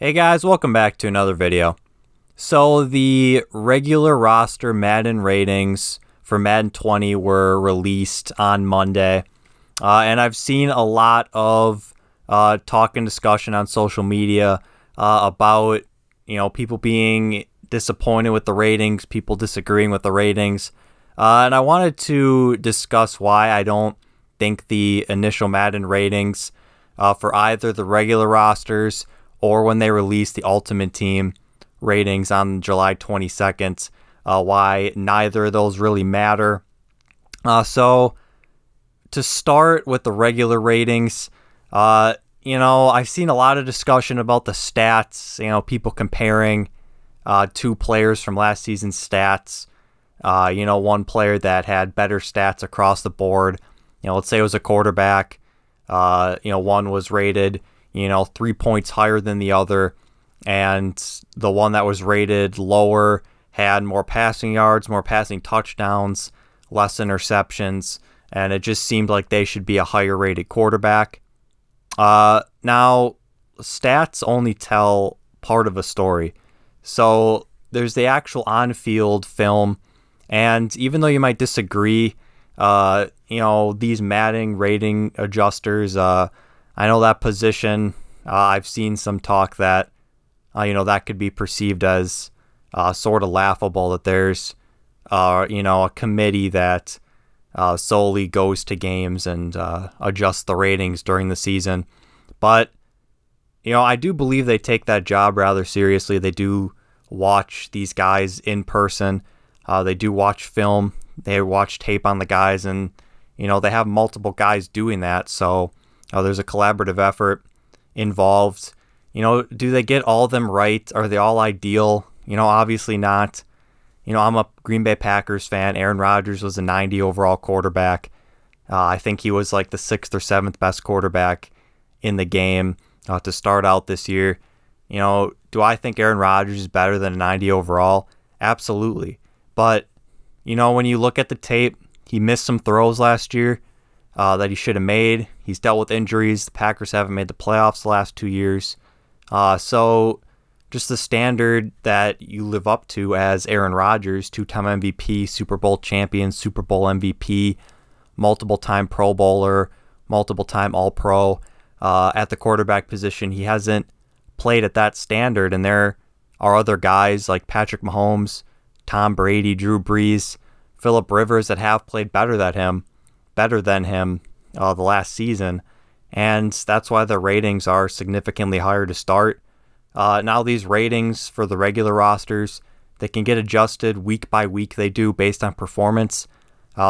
Hey guys, welcome back to another video. So the regular roster Madden ratings for Madden 20 were released on Monday. And I've seen a lot of talk and discussion on social media about, people being disappointed with the ratings, people disagreeing with the ratings. And I wanted to discuss why I don't think the initial Madden ratings for either the regular rosters or when they released the Ultimate Team ratings on July 22nd, why neither of those really matter. So to start with the regular ratings, I've seen a lot of discussion about the stats, people comparing two players from last season's stats. One player that had better stats across the board. Let's say it was a quarterback. One was rated 3 points higher than the other, and the one that was rated lower had more passing yards, more passing touchdowns, less interceptions, and it just seemed like they should be a higher rated quarterback. Now, stats only tell part of a story. So there's the actual on-field film, and even though you might disagree, these Madden rating adjusters, I know that position, I've seen some talk that, that could be perceived as sort of laughable, that there's, a committee that solely goes to games and adjusts the ratings during the season. But, I do believe they take that job rather seriously. They do watch these guys in person. They do watch film. They watch tape on the guys, and, they have multiple guys doing that. So there's a collaborative effort involved. Do they get all of them right? Are they all ideal? Obviously not. I'm a Green Bay Packers fan. Aaron Rodgers was a 90 overall quarterback. I think he was like the 6th or 7th best quarterback in the game to start out this year. Do I think Aaron Rodgers is better than a 90 overall? Absolutely. But, when you look at the tape, he missed some throws last year that he should have made. He's dealt with injuries. The Packers haven't made the playoffs the last 2 years. So just the standard that you live up to as Aaron Rodgers, 2-time MVP, Super Bowl champion, Super Bowl MVP, multiple-time Pro Bowler, multiple-time All-Pro at the quarterback position. He hasn't played at that standard, and there are other guys like Patrick Mahomes, Tom Brady, Drew Brees, Phillip Rivers that have played better than him the last season, and that's why the ratings are significantly higher to start. Now these ratings for the regular rosters, they can get adjusted week by week. They do based on performance.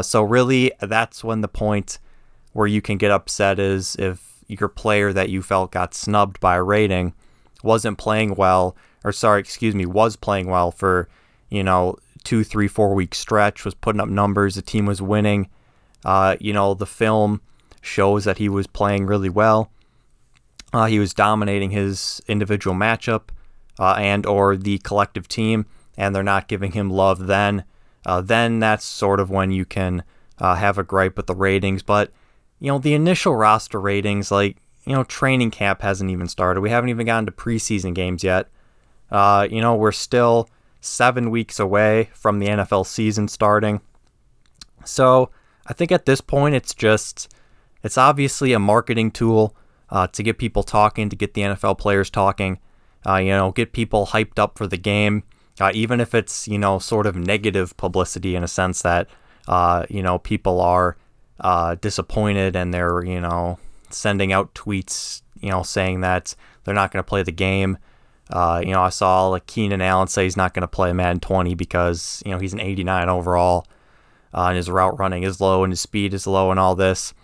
So really, that's when the point where you can get upset is if your player that you felt got snubbed by a rating was playing well for 2, 3, 4 week stretch, was putting up numbers, the team was winning. The film shows that he was playing really well. He was dominating his individual matchup and or the collective team, and they're not giving him love then that's sort of when you can have a gripe with the ratings. But, the initial roster ratings, training camp hasn't even started. We haven't even gotten to preseason games yet. We're still 7 weeks away from the NFL season starting. So I think at this point, it's obviously a marketing tool to get people talking, to get the NFL players talking, get people hyped up for the game, even if it's, sort of negative publicity in a sense that, people are disappointed and they're, sending out tweets, saying that they're not going to play the game. I saw Keenan Allen say he's not going to play Madden 20 because, he's an 89 overall, and his route running is low and his speed is low and all this.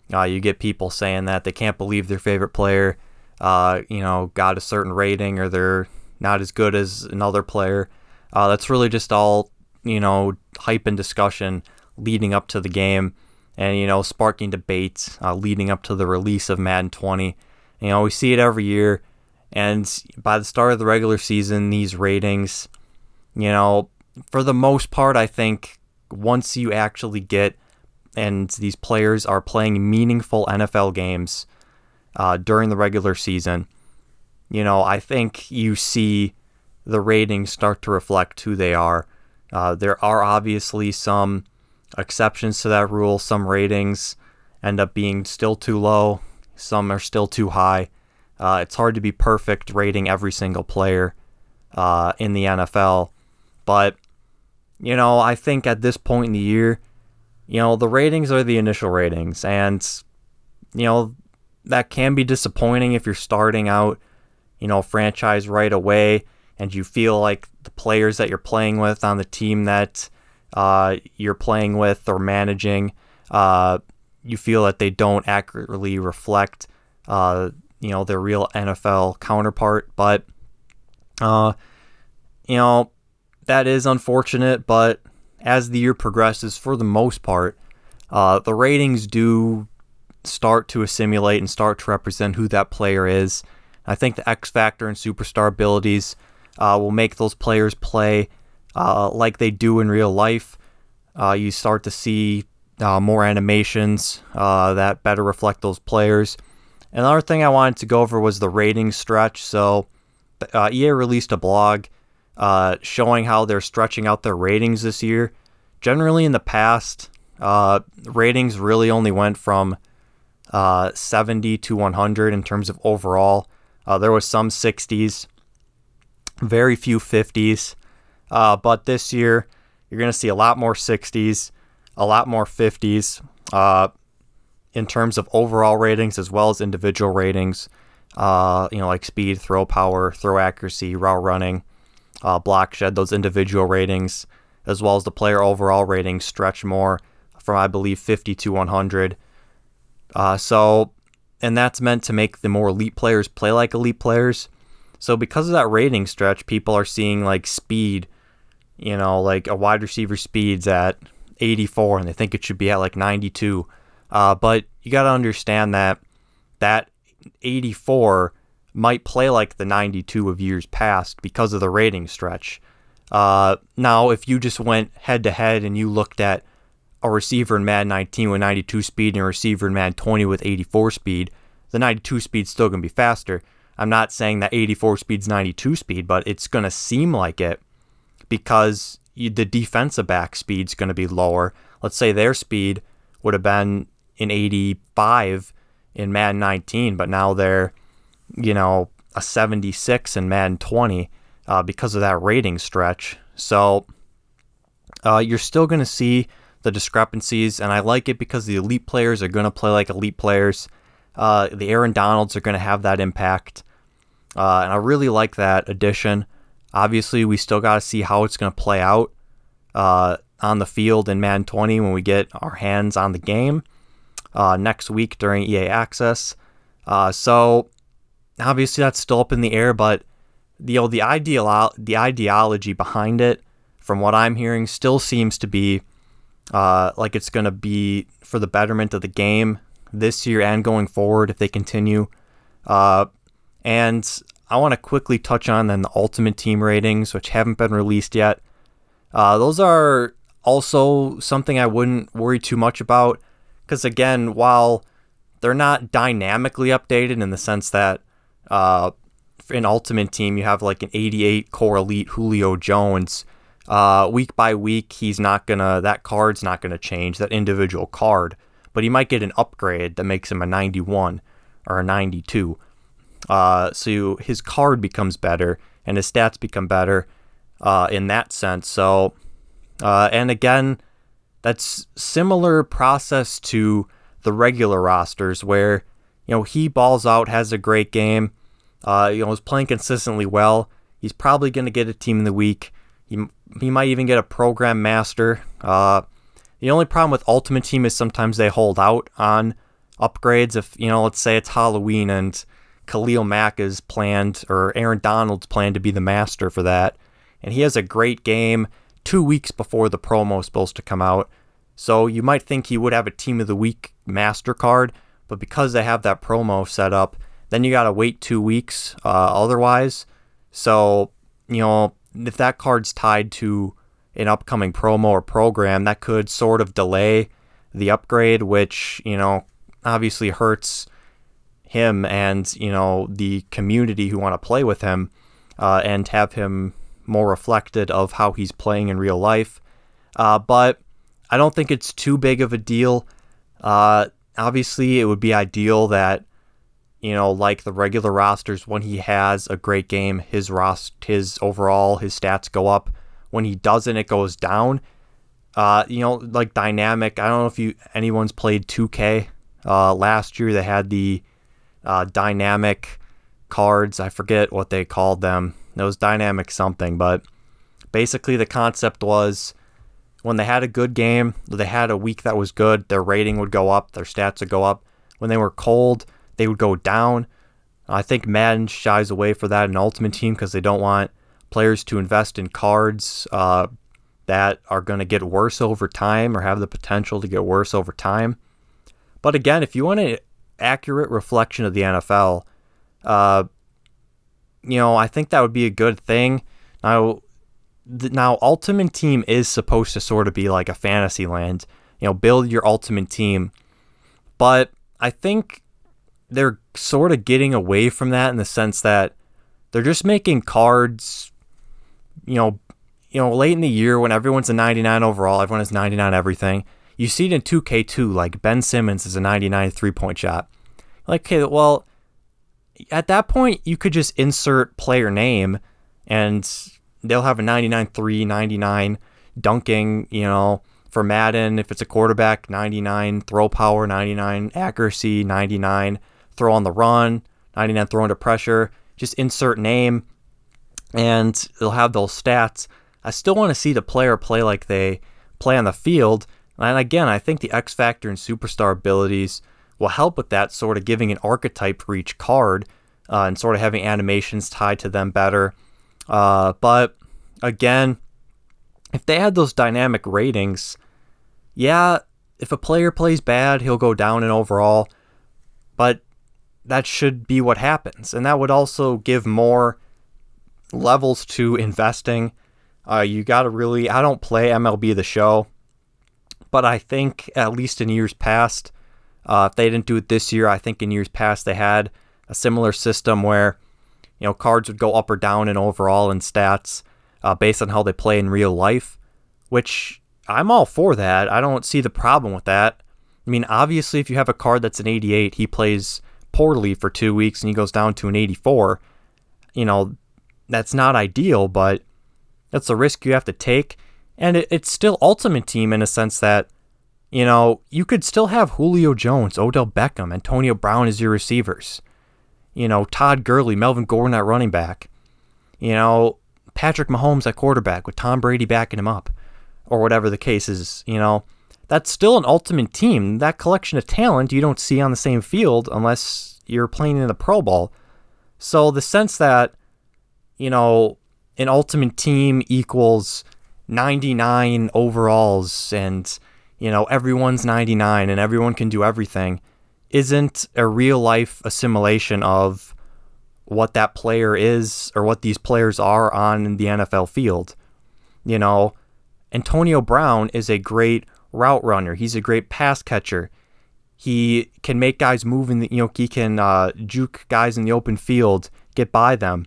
You get people saying that they can't believe their favorite player, got a certain rating or they're not as good as another player. That's really just all, hype and discussion leading up to the game and, sparking debate leading up to the release of Madden 20. We see it every year. And by the start of the regular season, these ratings, for the most part, I think once you actually get and these players are playing meaningful NFL games during the regular season, I think you see the ratings start to reflect who they are. There are obviously some exceptions to that rule. Some ratings end up being still too low. Some are still too high. It's hard to be perfect rating every single player in the NFL. But, I think at this point in the year, the ratings are the initial ratings. And, that can be disappointing if you're starting out, franchise right away and you feel like the players that you're playing with on the team that you're playing with or managing, you feel that they don't accurately reflect, their real NFL counterpart. But, that is unfortunate. But as the year progresses, for the most part, the ratings do start to assimilate and start to represent who that player is. I think the X factor and superstar abilities will make those players play like they do in real life. You start to see more animations that better reflect those players. Another thing I wanted to go over was the ratings stretch. So EA released a blog showing how they're stretching out their ratings this year. Generally in the past, ratings really only went from 70 to 100 in terms of overall. There was some 60s, very few 50s, but this year you're going to see a lot more 60s, a lot more 50s in terms of overall ratings as well as individual ratings, like speed, throw power, throw accuracy, route running, block shed. Those individual ratings as well as the player overall ratings stretch more from, I believe, 50 to 100. And that's meant to make the more elite players play like elite players. So because of that rating stretch, people are seeing like speed, like a wide receiver speed's at 84 and they think it should be at like 92. But you got to understand that 84 might play like the 92 of years past because of the rating stretch. Now, if you just went head to head and you looked at a receiver in Madden 19 with 92 speed and a receiver in Madden 20 with 84 speed, the 92 speed's still going to be faster. I'm not saying that 84 speed's 92 speed, but it's going to seem like it because the defensive back speed's going to be lower. Let's say their speed would have been an 85 in Madden 19, but now they're, a 76 in Madden 20 because of that rating stretch. So you're still going to see the discrepancies, and I like it because the elite players are going to play like elite players. The Aaron Donalds are going to have that impact, and I really like that addition. Obviously, we still got to see how it's going to play out on the field in Madden 20 when we get our hands on the game next week during EA Access. So obviously that's still up in the air, but the ideology behind it, from what I'm hearing, still seems to be like it's going to be for the betterment of the game this year and going forward if they continue. And I want to quickly touch on then the Ultimate Team ratings, which haven't been released yet. Those are also something I wouldn't worry too much about because, again, while they're not dynamically updated in the sense that in Ultimate Team you have like an 88 core elite Julio Jones, week by week that card's not gonna change, that individual card, but he might get an upgrade that makes him a 91 or a 92. So his card becomes better and his stats become better in that sense. So and again, that's similar process to the regular rosters where he balls out, has a great game, is playing consistently well. He's probably going to get a team of the week. He might even get a program master. The only problem with Ultimate Team is sometimes they hold out on upgrades. If, let's say it's Halloween and Khalil Mack is planned, or Aaron Donald's planned to be the master for that, and he has a great game 2 weeks before the promo is supposed to come out. So you might think he would have a team of the week master card, but because they have that promo set up, then you got to wait 2 weeks otherwise. So, if that card's tied to an upcoming promo or program, that could sort of delay the upgrade, which, obviously hurts him and, the community who want to play with him, and have him more reflected of how he's playing in real life. But I don't think it's too big of a deal. Obviously, it would be ideal that, like the regular rosters, when he has a great game, his overall, his stats go up. When he doesn't, it goes down. Like dynamic. I don't know if anyone's played 2K. Last year they had the dynamic cards. I forget what they called them. It was dynamic something, but basically the concept was when they had a good game, they had a week that was good, their rating would go up, their stats would go up. When they were cold, they would go down. I think Madden shies away for that in Ultimate Team because they don't want players to invest in cards that are going to get worse over time or have the potential to get worse over time. But again, if you want an accurate reflection of the NFL, I think that would be a good thing. Now, Ultimate Team is supposed to sort of be like a fantasy land. Build your Ultimate Team. But I think they're sort of getting away from that in the sense that they're just making cards, late in the year when everyone's a 99 overall, everyone has 99 everything. You see it in 2K2, like Ben Simmons is a 99 three-point shot. Like, okay, well, at that point, you could just insert player name and they'll have a 99-3, 99 dunking, for Madden. If it's a quarterback, 99 throw power, 99 accuracy, 99 throw on the run, 99 throw under pressure. Just insert name and they'll have those stats. I still want to see the player play like they play on the field. And again, I think the X Factor and Superstar abilities will help with that, sort of giving an archetype for each card and sort of having animations tied to them better. But again, if they had those dynamic ratings, yeah, if a player plays bad, he'll go down in overall. But that should be what happens. And that would also give more levels to investing. You got to really, I don't play MLB The Show, but I think at least in years past, if they didn't do it this year, I think in years past they had a similar system where, cards would go up or down in overall and stats based on how they play in real life, which I'm all for that. I don't see the problem with that. I mean, obviously, if you have a card that's an 88, he plays poorly for 2 weeks and he goes down to an 84, that's not ideal, but that's a risk you have to take. And it's still Ultimate Team in a sense that, you could still have Julio Jones, Odell Beckham, Antonio Brown as your receivers. Todd Gurley, Melvin Gordon at running back. Patrick Mahomes at quarterback with Tom Brady backing him up. Or whatever the case is, That's still an Ultimate Team. That collection of talent you don't see on the same field unless you're playing in the Pro Bowl. So the sense that, an Ultimate Team equals 99 overalls and, everyone's 99 and everyone can do everything isn't a real life assimilation of what that player is or what these players are on the NFL field. Antonio Brown is a great route runner. He's a great pass catcher. He can make guys move he can juke guys in the open field, get by them.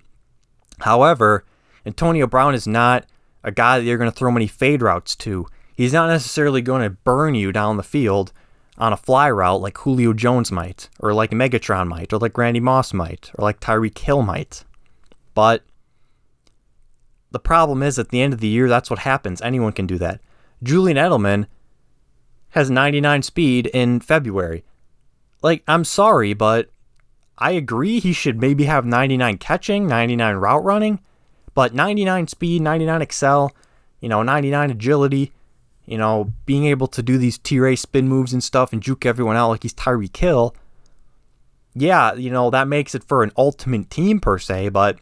However, Antonio Brown is not a guy that you're going to throw many fade routes to. He's not necessarily going to burn you down the field on a fly route like Julio Jones might, or like Megatron might, or like Randy Moss might, or like Tyreek Hill might. But the problem is at the end of the year, that's what happens. Anyone can do that. Julian Edelman has 99 speed in February. I'm sorry, but I agree he should maybe have 99 catching, 99 route running, but 99 speed, 99 excel, 99 agility, being able to do these T-Ray spin moves and stuff and juke everyone out like he's Tyreek Hill. Yeah, that makes it for an Ultimate Team per se, but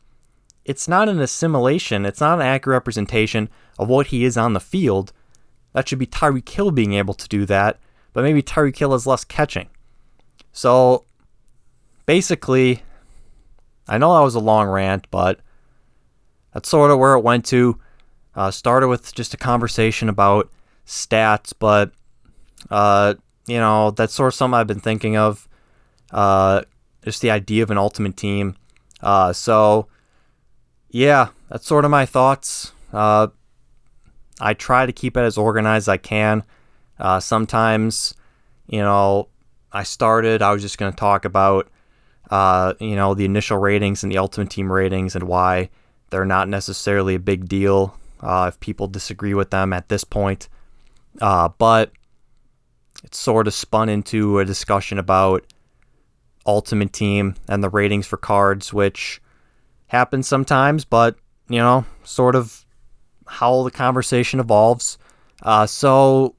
it's not an assimilation. It's not an accurate representation of what he is on the field. That should be Tyreek Hill being able to do that, but maybe Tyreek Hill has less catching. So, basically, I know that was a long rant, but that's sort of where it went to. Started with just a conversation about stats, but, that's sort of something I've been thinking of. just the idea of an ultimate team. So yeah, that's sort of my thoughts. I try to keep it as organized as I can. Sometimes, I was just going to talk about, the initial ratings and the Ultimate Team ratings and why they're not necessarily a big deal if people disagree with them at this point. But it's sort of spun into a discussion about Ultimate Team and the ratings for cards, which happens sometimes, but, sort of how the conversation evolves. So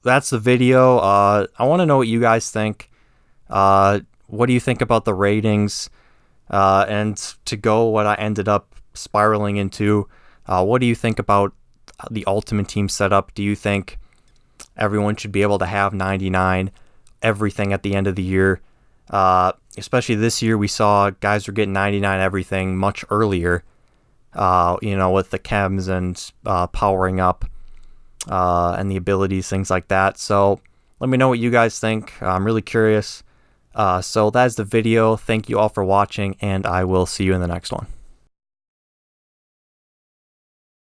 that's the video. I want to know what you guys think. What do you think about the ratings? And to go what I ended up spiraling into, what do you think about the Ultimate Team setup? Do you think everyone should be able to have 99 everything at the end of the year? Especially this year, we saw guys were getting 99 everything much earlier, with the chems and powering up and the abilities, things like that. So let me know what you guys think. I'm really curious. So that's the video. Thank you all for watching, and I will see you in the next one.